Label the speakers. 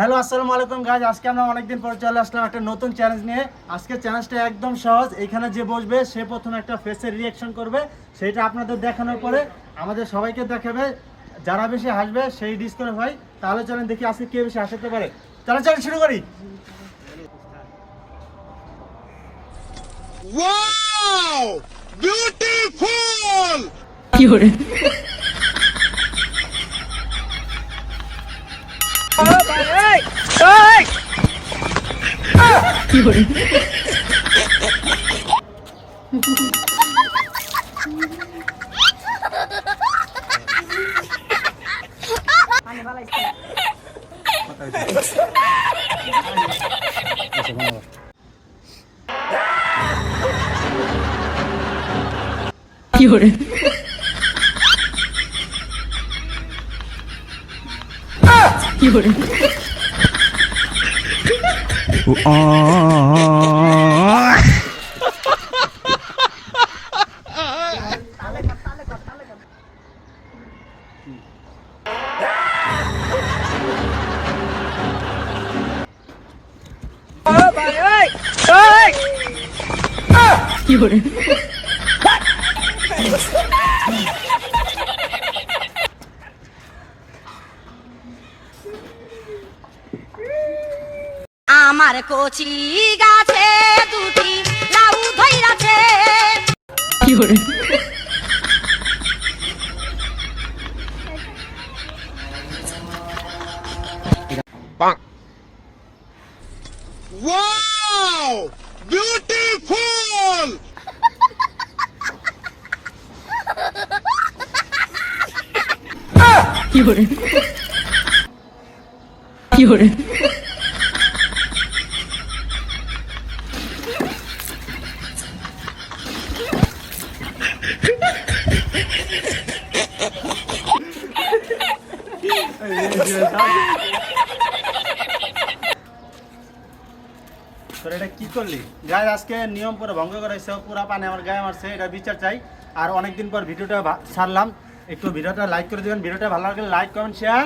Speaker 1: Hello আসসালামু আলাইকুম guys, আজকে আমরা অনেকদিন পর চলে আসলাম একটা নতুন চ্যালেঞ্জ নিয়ে। আজকে চ্যালেঞ্জটা একদম সহজ। এখানে যে বসবে সে প্রথমে একটা ফেসের রিয়াকশন করবে, সেটা আপনাদের দেখানোর পরে আমাদের সবাইকে দেখাবে। যারা বেশি হাসবে সেই ডিসকোয়ালিফাই হয়। তাহলে চলেন দেখি আজকে কে বেশি হাসতে পারে। তাহলে চলেন শুরু করি।
Speaker 2: ওয়াও বিউটিফুল
Speaker 3: কি হরে কি হরে কি হরে কি হরে কি হরে
Speaker 4: আমার কচি গাছে দুটি লাউ ধইরাছে।
Speaker 3: কি হরে
Speaker 2: ওয়াও বিউটিফুল
Speaker 3: কি হরে কি হরে
Speaker 1: তোর এটা কি করলি গাইজ? আজকে নিয়ম পুরো ভঙ্গ করাইছে, পুরা পানি আমার গায়ে মারছে। এটা বিচার চাই। আর অনেকদিন পর ভিডিওটা ছাড়লাম, একটু ভিডিওটা লাইক করে দেবেন। ভিডিওটা ভালো লাগলে লাইক কমেন্ট শেয়ার।